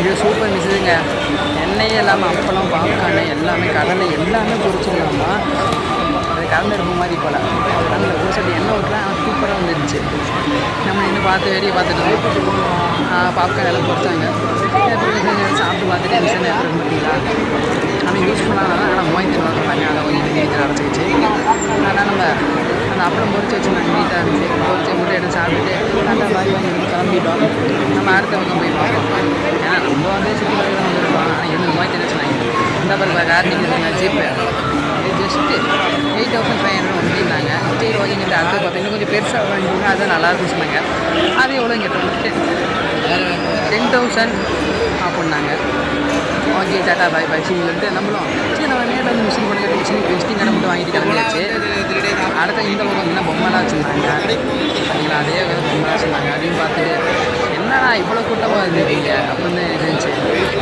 இது சூப்பர் இருந்துச்சுங்க. எண்ணெயே இல்லாமல் அப்பளம் பாப்கார்னு எல்லாமே கடலை எல்லாமே பொரிச்சிடலாமா. அது கலந்துருக்க மாதிரி போல் கடலில் பொரிச்சிட்டு எண்ணெய் ஊற்றலாம். சூப்பராக வந்துருந்துச்சு. நம்ம இன்னும் பார்த்து வெளியே பார்த்துட்டு பாப்கார்ன் எல்லாம் பொரிச்சாங்க. சாப்பிட்டு பார்த்துட்டு மிஷன் எப்படி பார்த்தீங்களா. ஆனால் யூஸ்ஃபுல்லாக தான். ஆனால் மூவாயிரத்தி ரூபாய் அதை கொஞ்சம் நீட்டாக அடைச்சிக்கிச்சு. அதனால் நம்ம அந்த அப்பளம் பொரிச்சு வச்சு நாங்கள் நீட்டாக இருந்துச்சு. பொரிச்சு முட்டை எடுத்து சாப்பிட்டுட்டு நல்லா பாய் வாங்கி கிளம்பிட்டோம். நம்ம அடுத்தவங்க போய் பார்ப்போம். ஏன்னா நம்ம வந்து சுற்றி பார்க்க தான் வந்துருக்கோம். ஆனால் என்ன மூவாயிரத்தி வச்சுனாங்க. இந்த பிறகு கார்னிங் இருக்குங்க ஜீப்பு. இது ஜஸ்ட்டு 8500 வந்துருந்தாங்க. சரி ஓகேங்கிட்ட அடுத்து பார்த்தா இன்னும் கொஞ்சம் பெருசாக வாங்கிக்கோங்க. அதுதான் நல்லாயிருக்கும் சொன்னாங்க. அது எவ்வளோ கேட்டோம் 10,000 அப்படின்னாங்க. ஓகே டாட்டா பாய் பாய் சொல்லிட்டு நம்மளும் சரி நம்ம நேரில் வந்து மிஷின் பண்ணி மிஷின் வெஸ்டிங் கடை மட்டும் வாங்கிட்டு கிளம்பியாச்சு. அடுத்த இந்த பக்கம் என்ன பொம்மைலாம் வச்சுருந்தாங்க. சரிங்களா, அதே பொம்மைலாம் வச்சுருந்தாங்க. அதையும் பார்த்துட்டு என்னடா இவ்வளோ கூட்டமாக இருந்துருக்கீங்க அப்படின்னு இருந்துச்சு.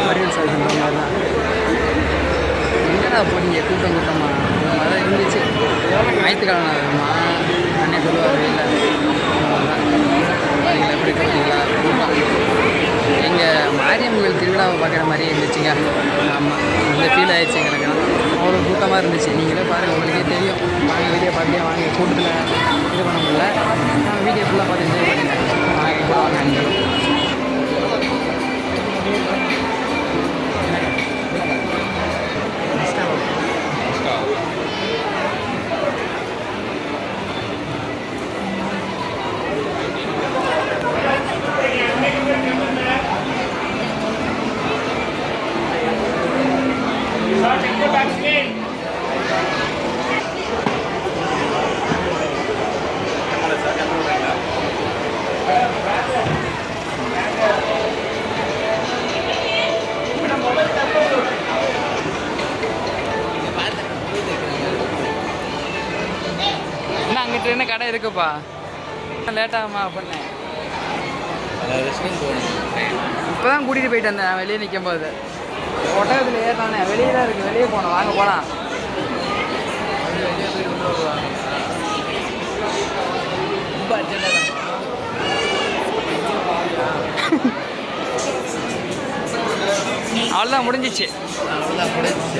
மறுபடியும் சொல்கிற மாதிரி தான் எங்கடா போனீங்க கூட்டமாக அந்த மாதிரி தான் இருந்துச்சு. ஞாயிற்றுக்கிழமை வருமா அண்ணே சொல்லுவார் இல்லை சரிங்களா எப்படி பார்த்தீங்களா கூட்டம். எங்கள் மாரியம்மன் கோயில் திருவிழாவை பார்க்குற மாதிரியே இருந்துச்சுங்க. ஆமாம் அந்த ஃபீல் ஆகிடுச்சு எனக்கு. அவ்வளோ கூட்டமாக இருந்துச்சு. நீங்களே பாருங்கள், உங்களுக்கே தெரியும். வாங்க வீடியோ பார்த்தியா வாங்க கூட்டத்தில் இது பண்ண முடியல. வீடியோ ஃபுல்லாக பார்த்து என்ஜாய் பண்ணுங்கள். வாங்க வாங்க அங்கிட்ட என்ன கடை இருக்குப்பா லேட்டாகுமா பண்ணேன். இப்போ தான் கூட்டிகிட்டு போயிட்டு வந்தேன். வெளியே நிற்கும் போது ஒட்டகத்தில் ஏறினானே வெளியே தான் இருக்குது. வெளியே போனோம் வாங்க போகலாம். வெளியே போய் கொண்டு வருவாங்க. ரொம்ப அர்ஜென்டாக தான் அவ்வளோதான் முடிஞ்சிச்சு. அவ்வளோதான் முடிஞ்சிச்சு.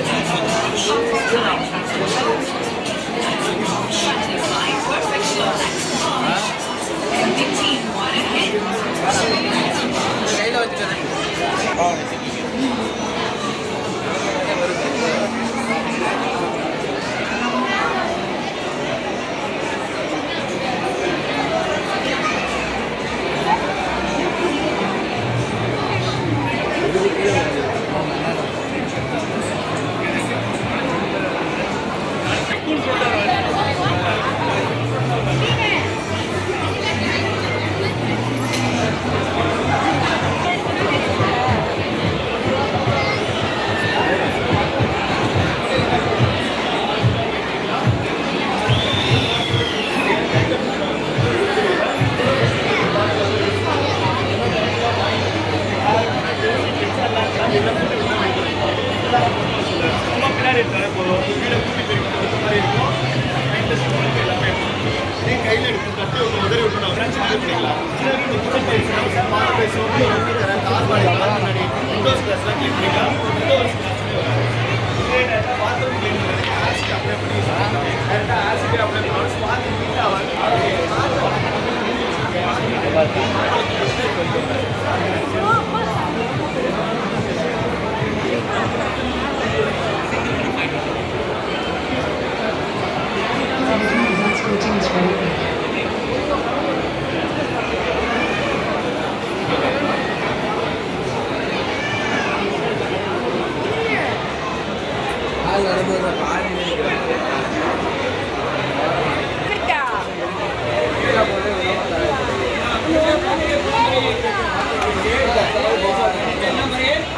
கையில் வச்சுக்கிறேன்.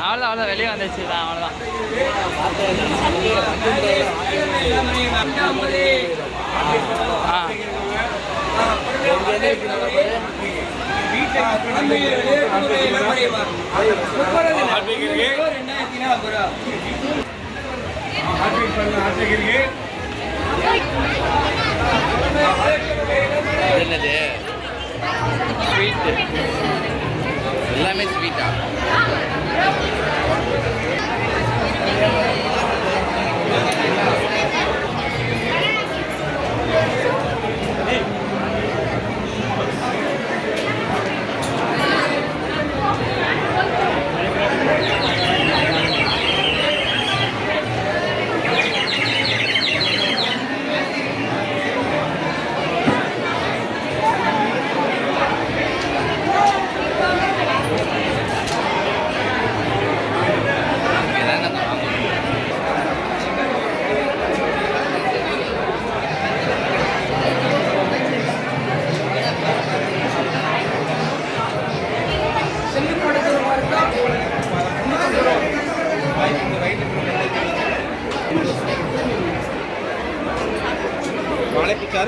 அவ்வளோதான் வெளியே வந்துச்சு தான். அவ்வளோதான் என்னது ஸ்வீட்டு எல்லாமே ஸ்வீட்டா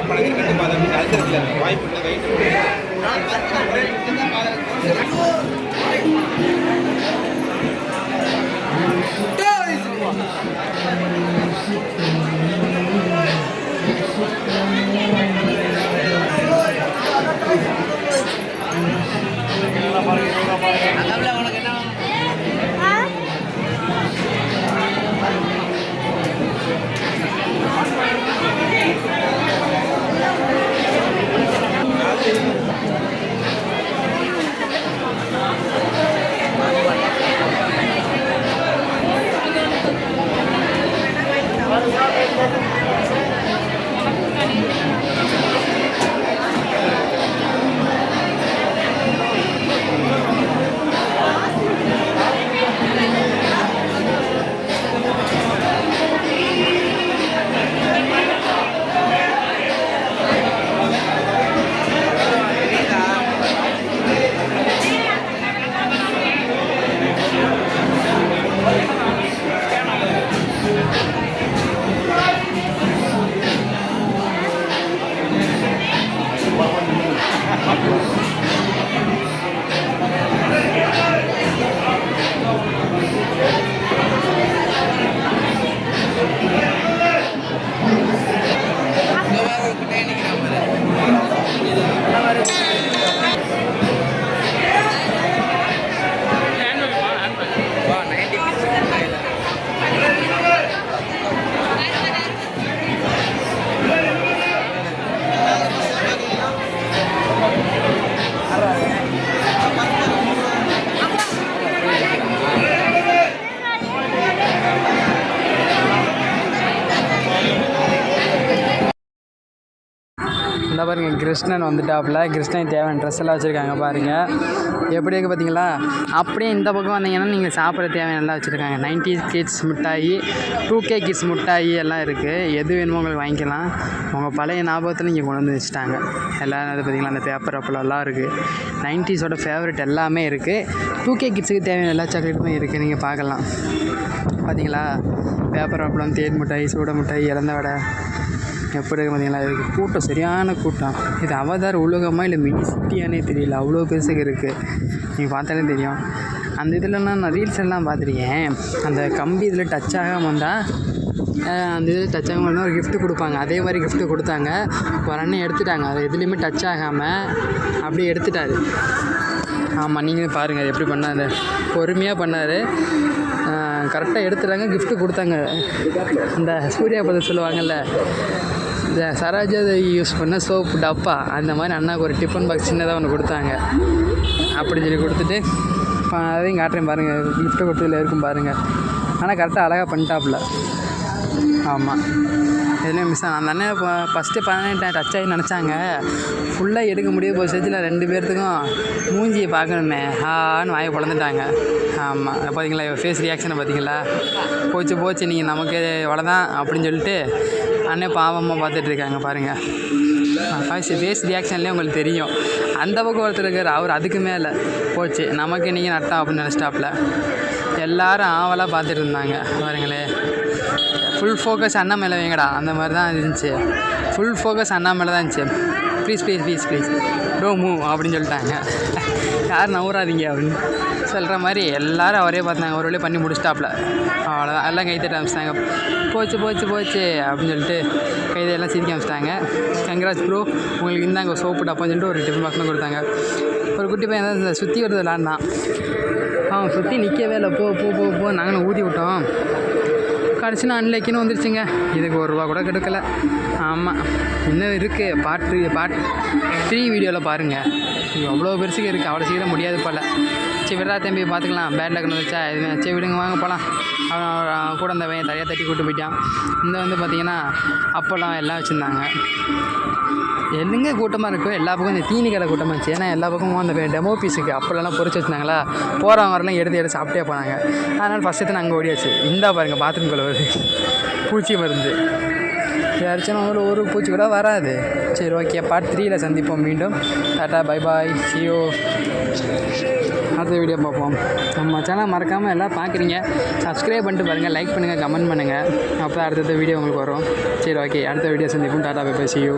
பழகிரி கட்டு பாதம் அழுத்தத்தில் வாய்ப்பு இல்லை வெயிட் இந்த பாருங்கள் கிருஷ்ணன் வந்துட்டாப்புல. கிருஷ்ணன் தேவையான ட்ரெஸ் எல்லாம் வச்சுருக்காங்க பாருங்கள் எப்படி இருக்குது பார்த்தீங்களா. அப்படியே இந்த பக்கம் வந்தீங்கன்னா நீங்கள் சாப்பிட்ற தேவையான எல்லாம் வச்சுருக்காங்க. 90s கிட்ஸ் மிட்டாயி, 2K கிட்ஸ் மிட்டாயி எல்லாம் இருக்குது. எது வேணுமோ உங்களுக்கு வாங்கிக்கலாம். உங்கள் பழைய ஞாபகத்தில் இங்கே கொண்டு வந்து வச்சுட்டாங்க. எல்லாம் அது பார்த்தீங்களா, அந்த பேப்பர் அப்பளம்லாம் இருக்குது. 90ஸோட ஃபேவரட் எல்லாமே இருக்குது. 2K கிட்ஸுக்கு தேவையான எல்லா சாக்லேட்டுமே இருக்குது, நீங்கள் பார்க்கலாம். பார்த்தீங்களா, பேப்பர் அப்பளம், தேன் மிட்டாய், சூட மிட்டாய், இறந்த வடை எப்படி இருக்குது பார்த்தீங்களா. இதுக்கு கூட்டம், சரியான கூட்டம். இது அவதார் உலகமாக இல்லை மினி சிட்டியானே தெரியல, அவ்வளோ பெருசுக்கு இருக்குது. நீங்கள் பார்த்தாலே தெரியும். அந்த இதிலலாம் நான் ரீல்ஸ் எல்லாம் பார்த்துருக்கேன். அந்த கம்பி இதில் டச் ஆகாமல் வந்தால் அந்த இதில் டச் ஆகாமல் வந்தால் ஒரு கிஃப்ட்டு கொடுப்பாங்க. அதே மாதிரி கிஃப்ட்டு கொடுத்தாங்க. ஒரு அண்ணன் எடுத்துட்டாங்க. அது எதுலேயுமே டச் ஆகாமல் அப்படியே எடுத்துட்டார். ஆமாம், நீங்களும் பாருங்கள் அது எப்படி பண்ணார். பொறுமையாக பண்ணார். கரெக்டாக எடுத்துட்டாங்க, கிஃப்ட்டு கொடுத்தாங்க. அந்த சூர்யா பதம் சொல்லுவாங்கள்ல, இந்த சரோஜா யூஸ் பண்ண சோப்பு டப்பா, அந்த மாதிரி அண்ணாவுக்கு ஒரு டிஃபன் பாக்ஸ் சின்னதாக ஒன்று கொடுத்தாங்க. அப்படின்னு சொல்லி கொடுத்துட்டு அதையும் காட்டுறேன் பாருங்கள். கிஃப்ட்டு கொடுத்ததில் இருக்கும் பாருங்கள். ஆனால் கரெக்டாக அழகாக பண்ணிட்டாப்புல. ஆமாம், எதுலேயும் மிஸ் ஆகும். அந்த அண்ணன் ஃபஸ்ட்டு 18 டச் ஆகி நினச்சாங்க. ஃபுல்லாக எடுக்க முடிய போய் செஞ்சில் 2 பேர்த்துக்கும் மூஞ்சியை பார்க்கணுமே ஆன்னு வாயை பிளந்துட்டாங்க. ஆமாம், பார்த்தீங்களா ஃபேஸ் ரியாக்ஷனை பார்த்தீங்களா. போச்சு நீங்கள் நமக்கு இவ்வளோதான் அப்படின்னு சொல்லிட்டு அண்ணன் பாவமாக பார்த்துட்ருக்காங்க பாருங்கள். ஃபேஸ் ரியாக்ஷன்லேயே உங்களுக்கு தெரியும். அந்த பக்கம் ஒருத்தர் இருக்கார், அவர் அதுக்கு மேலே போச்சு நமக்கு நீங்கள் நட்டோம் அப்படின்னு நினச்சிட்டாப்புல. எல்லோரும் ஆவலாக பார்த்துட்டு இருந்தாங்க பாருங்களே. ஃபுல் ஃபோக்கஸ் அண்ணா மேலே வைங்கடா, அந்த மாதிரி தான் இருந்துச்சு. ஃபுல் ஃபோக்கஸ் அண்ணா மேலே தான் இருந்துச்சு. ப்ளீஸ் டோ மூவ் அப்படின்னு சொல்லிட்டாங்க. யாரும் நவுறாதீங்க அப்படின்னு சொல்கிற மாதிரி எல்லோரும் அவரே பார்த்தாங்க. ஒரு வழியாக பண்ணி முடிச்சிட்டாப்புல. அவ்வளோதான், எல்லாம் கைத்தட்ட ஆரம்பிச்சிட்டாங்க. போச்சு அப்படின்னு சொல்லிட்டு கைதையெல்லாம் சிரிக்க ஆரம்பிச்சிட்டாங்க. கங்க்ராட்ஸ் ப்ரோ, உங்களுக்கு இருந்தாங்க சோப்பு டப்பான்னு சொல்லிட்டு ஒரு டிஃபன் பாக்ஸ்லாம் கொடுத்தாங்க. ஒரு குட்டி பையன் தான் சுற்றி வருது விளாண்டான். அவன் சுற்றி நிற்கவே இல்லை. போ நாங்களும் ஊதி விட்டோம். கடைசினா அன்லைக்குன்னு வந்துருச்சுங்க. இதுக்கு ₹1 கூட கெடுக்கலை. ஆமாம், இன்னும் இருக்குது. பார்ட் 3 வீடியோவில் பாருங்கள். அவ்வளோ பெருசுக்கு இருக்குது. அவ்வளோ சீக்கிரம் முடியாது போல். சரி விடா தம்பி, பார்த்துக்கலாம். பேட் லக்னு வச்சா எதுவுமே. சரி விடுங்க, வாங்க போகலாம். அவன் கூட அந்த பையன் தரையாக தட்டி கூப்பிட்டு போயிட்டான். இந்த வந்து பார்த்திங்கன்னா அப்போல்லாம் எல்லாம் வச்சுருந்தாங்க. எதுங்க கூட்டமாக இருக்கும். எல்லா பக்கம் இந்த தீனி கடை கூட்டமாக இருந்துச்சு. ஏன்னா எல்லா பக்கமும் அந்த டெமோ பீஸுக்கு அப்போல்லாம் பொறிச்சு வச்சுருந்தாங்களா. போகிறவங்க வரலாம் எடுத்து சாப்பிட்டே போனாங்க. அதனால் ஃபஸ்ட்டு எடுத்து நாங்கள் ஓடியாச்சு. இந்தா பாருங்கள், பாத்ரூம் கழுவுது பூச்சி மருந்து. யாராச்சும் ஒரு பூச்சி கூட வராது. சரி ஓகே, பார்ட் 3ல் சந்திப்போம் மீண்டும். Tata, bye bye, see you. அடுத்த வீடியோ பார்ப்போம். நம்ம சேனல் மறக்காமல் எல்லாம் பார்க்குறீங்க, சப்ஸ்கிரைப் பண்ணிட்டு பாருங்கள், லைக் பண்ணுங்கள், கமெண்ட் பண்ணுங்கள். அப்போ அடுத்த வீடியோ உங்களுக்கு வரும். சரி, ஓகே, அடுத்த வீடியோ சந்திப்போம். Tata bye bye, see you.